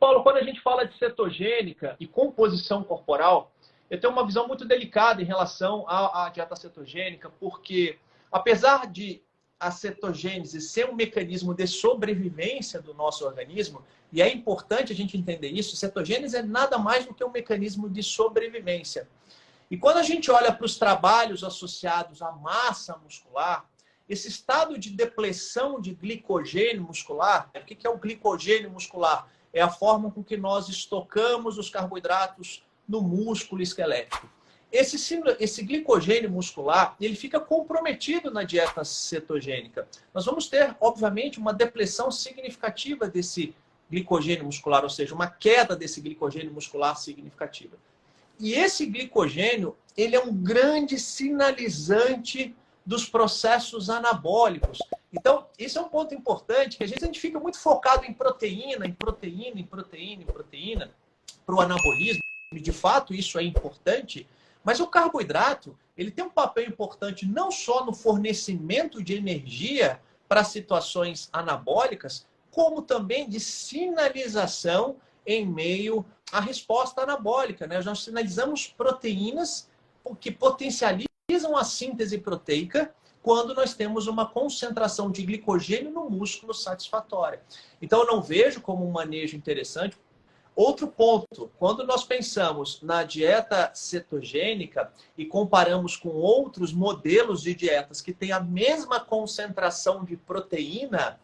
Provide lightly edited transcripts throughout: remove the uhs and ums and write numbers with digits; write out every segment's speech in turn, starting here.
Paulo, quando a gente fala de cetogênica e composição corporal, eu tenho uma visão muito delicada em relação à dieta cetogênica, porque apesar de a cetogênese ser um mecanismo de sobrevivência do nosso organismo, e é importante a gente entender isso, cetogênese é nada mais do que um mecanismo de sobrevivência. E quando a gente olha para os trabalhos associados à massa muscular, esse estado de depressão de glicogênio muscular, o que é o glicogênio muscular? É a forma com que nós estocamos os carboidratos no músculo esquelético. Esse glicogênio muscular, ele fica comprometido na dieta cetogênica. Nós vamos ter, obviamente, uma depressão significativa desse glicogênio muscular, ou seja, uma queda desse glicogênio muscular significativa. E esse glicogênio, ele é um grande sinalizante dos processos anabólicos. Então, isso é um ponto importante, que às vezes a gente fica muito focado em proteína, para o anabolismo, e de fato isso é importante, mas o carboidrato, ele tem um papel importante não só no fornecimento de energia para situações anabólicas, como também de sinalização em meio à resposta anabólica, né? Nós sinalizamos proteínas que potencializam a síntese proteica quando nós temos uma concentração de glicogênio no músculo satisfatória. Então, eu não vejo como um manejo interessante. Outro ponto, quando nós pensamos na dieta cetogênica e comparamos com outros modelos de dietas que têm a mesma concentração de proteína,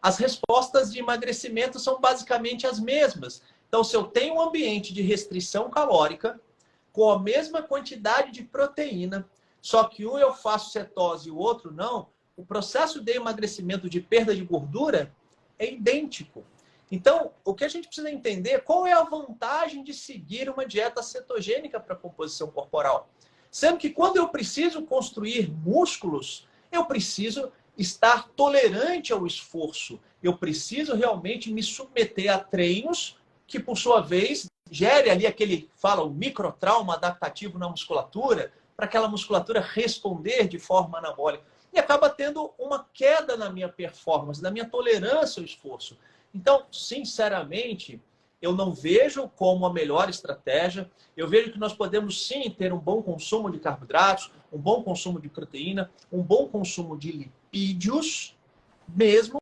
as respostas de emagrecimento são basicamente as mesmas. Então, se eu tenho um ambiente de restrição calórica, com a mesma quantidade de proteína, só que um eu faço cetose e o outro não, o processo de emagrecimento, de perda de gordura, é idêntico. Então, o que a gente precisa entender é qual é a vantagem de seguir uma dieta cetogênica para a composição corporal. Sendo que quando eu preciso construir músculos, eu preciso estar tolerante ao esforço. Eu preciso realmente me submeter a treinos que, por sua vez, gere ali o microtrauma adaptativo na musculatura, para aquela musculatura responder de forma anabólica. E acaba tendo uma queda na minha performance, na minha tolerância ao esforço. Então, sinceramente, eu não vejo como a melhor estratégia. Eu vejo que nós podemos sim ter um bom consumo de carboidratos, um bom consumo de proteína, um bom consumo de lipídios, mesmo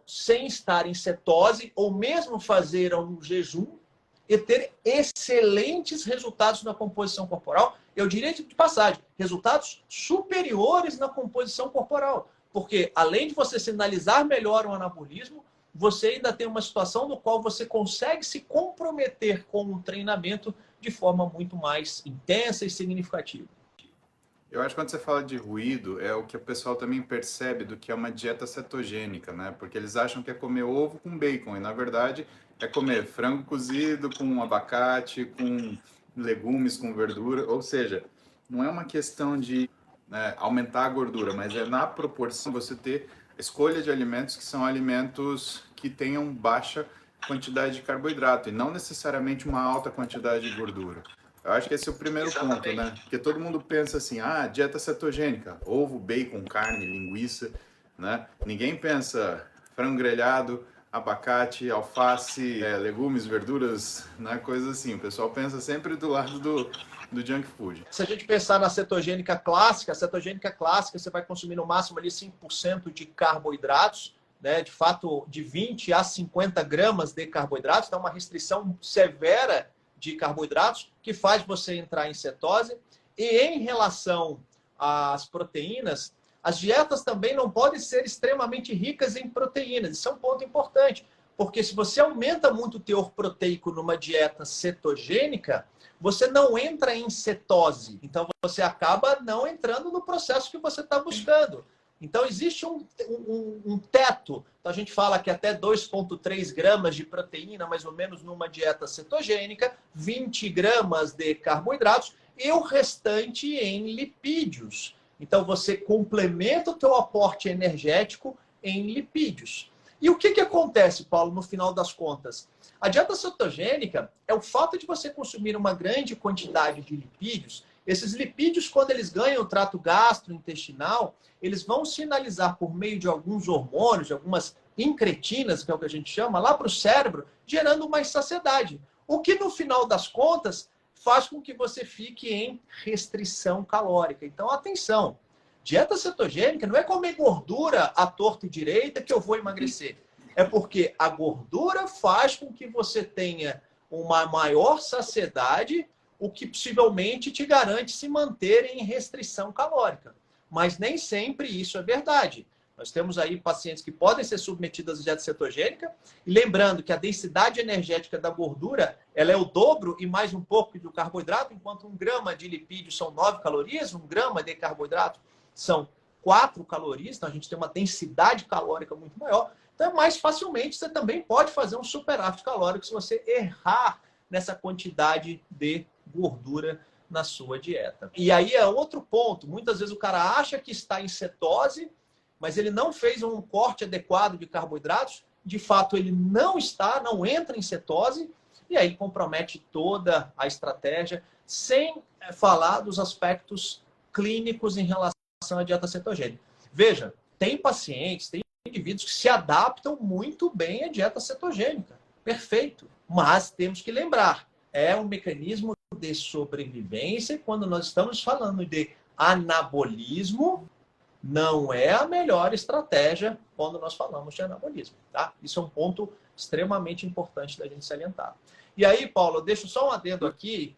sem estar em cetose, ou mesmo fazer um jejum e ter excelentes resultados na composição corporal. Eu diria de passagem, resultados superiores na composição corporal. Porque além de você sinalizar melhor o anabolismo, você ainda tem uma situação no qual você consegue se comprometer com o treinamento de forma muito mais intensa e significativa. Eu acho que quando você fala de ruído, é o que o pessoal também percebe do que é uma dieta cetogênica, né? Porque eles acham que é comer ovo com bacon, e na verdade é comer frango cozido com abacate, com legumes, com verdura, ou seja, não é uma questão de aumentar a gordura, mas é na proporção você ter escolha de alimentos que são alimentos que tenham baixa quantidade de carboidrato e não necessariamente uma alta quantidade de gordura. Eu acho que esse é o primeiro ponto, né? Porque todo mundo pensa assim, dieta cetogênica, ovo, bacon, carne, linguiça, né? Ninguém pensa frango grelhado, abacate, alface, legumes, verduras, né? Coisas assim. O pessoal pensa sempre do lado do junk food. Se a gente pensar na cetogênica clássica, você vai consumir no máximo ali 5% de carboidratos, né? De fato, de 20 a 50 gramas de carboidratos, então uma restrição severa de carboidratos que faz você entrar em cetose. E em relação às proteínas, as dietas também não podem ser extremamente ricas em proteínas. Isso é um ponto importante, porque se você aumenta muito o teor proteico numa dieta cetogênica, você não entra em cetose. Então, você acaba não entrando no processo que você está buscando. Então, existe um teto. Então, a gente fala que até 2,3 gramas de proteína, mais ou menos, numa dieta cetogênica, 20 gramas de carboidratos e o restante em lipídios. Então, você complementa o teu aporte energético em lipídios. E o que acontece, Paulo, no final das contas? A dieta cetogênica é o fato de você consumir uma grande quantidade de lipídios. Esses lipídios, quando eles ganham o trato gastrointestinal, eles vão sinalizar por meio de alguns hormônios, de algumas incretinas, que é o que a gente chama, lá para o cérebro, gerando mais saciedade. O que, no final das contas, faz com que você fique em restrição calórica. Então, atenção, dieta cetogênica não é comer gordura à torta e direita que eu vou emagrecer. É porque a gordura faz com que você tenha uma maior saciedade, o que possivelmente te garante se manter em restrição calórica. Mas nem sempre isso é verdade. Nós temos aí pacientes que podem ser submetidos à dieta cetogênica, e lembrando que a densidade energética da gordura ela é o dobro e mais um pouco do carboidrato, enquanto 1 grama de lipídio são 9 calorias, 1 grama de carboidrato são 4 calorias, então a gente tem uma densidade calórica muito maior. Então, mais facilmente, você também pode fazer um superávit calórico se você errar nessa quantidade de gordura na sua dieta. E aí é outro ponto. Muitas vezes o cara acha que está em cetose, mas ele não fez um corte adequado de carboidratos. De fato, ele não está, não entra em cetose, e aí compromete toda a estratégia, sem falar dos aspectos clínicos em relação à dieta cetogênica. Veja, tem pacientes, tem indivíduos que se adaptam muito bem à dieta cetogênica. Perfeito. Mas temos que lembrar, é um mecanismo de sobrevivência. Quando nós estamos falando de anabolismo, não é a melhor estratégia quando nós falamos de anabolismo. Tá? Isso é um ponto extremamente importante da gente salientar. E aí, Paulo, eu deixo só um adendo aqui.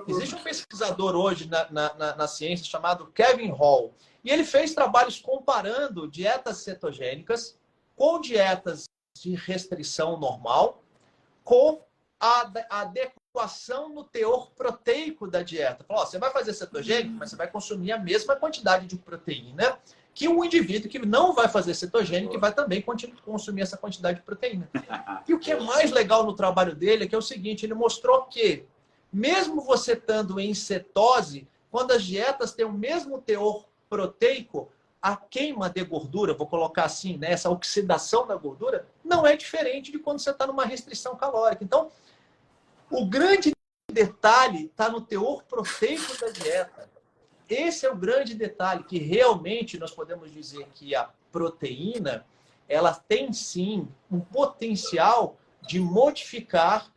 Existe um pesquisador hoje na ciência chamado Kevin Hall, e ele fez trabalhos comparando dietas cetogênicas com dietas de restrição normal, com a adequação no teor proteico da dieta. Falou, você vai fazer cetogênico, mas você vai consumir a mesma quantidade de proteína que um indivíduo que não vai fazer cetogênico e vai também consumir essa quantidade de proteína. E o que é mais legal no trabalho dele é que é o seguinte, ele mostrou que mesmo você estando em cetose, quando as dietas têm o mesmo teor proteico, a queima de gordura, vou colocar assim, né, essa oxidação da gordura, não é diferente de quando você está numa restrição calórica. Então, o grande detalhe está no teor proteico da dieta. Esse é o grande detalhe, que realmente nós podemos dizer que a proteína, ela tem sim um potencial de modificar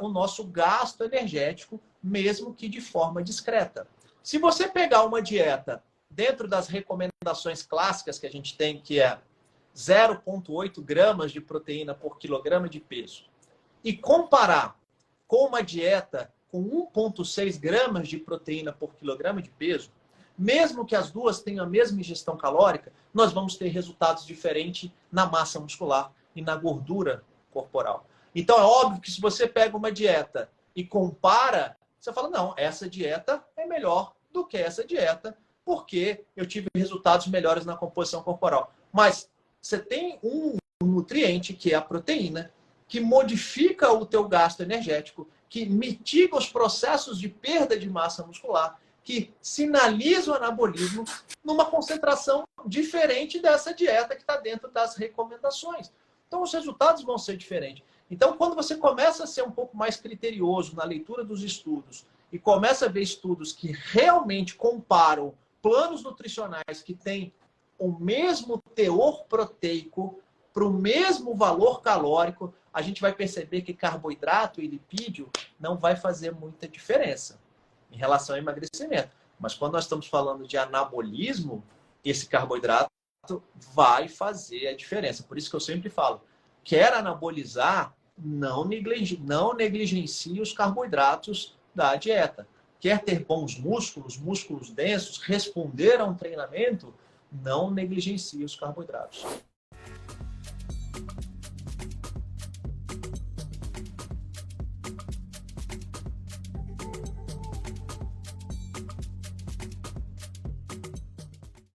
o nosso gasto energético, mesmo que de forma discreta. Se você pegar uma dieta dentro das recomendações clássicas que a gente tem, que é 0,8 gramas de proteína por quilograma de peso, e comparar com uma dieta com 1,6 gramas de proteína por quilograma de peso, mesmo que as duas tenham a mesma ingestão calórica, nós vamos ter resultados diferentes na massa muscular e na gordura corporal. Então, é óbvio que se você pega uma dieta e compara, você fala, não, essa dieta é melhor do que essa dieta, porque eu tive resultados melhores na composição corporal. Mas você tem um nutriente, que é a proteína, que modifica o teu gasto energético, que mitiga os processos de perda de massa muscular, que sinaliza o anabolismo numa concentração diferente dessa dieta que está dentro das recomendações. Então, os resultados vão ser diferentes. Então, quando você começa a ser um pouco mais criterioso na leitura dos estudos e começa a ver estudos que realmente comparam planos nutricionais que têm o mesmo teor proteico para o mesmo valor calórico, a gente vai perceber que carboidrato e lipídio não vai fazer muita diferença em relação ao emagrecimento. Mas quando nós estamos falando de anabolismo, esse carboidrato vai fazer a diferença. Por isso que eu sempre falo, quer anabolizar, não negligencie os carboidratos da dieta. Quer ter bons músculos, músculos densos, responder a um treinamento, não negligencie os carboidratos.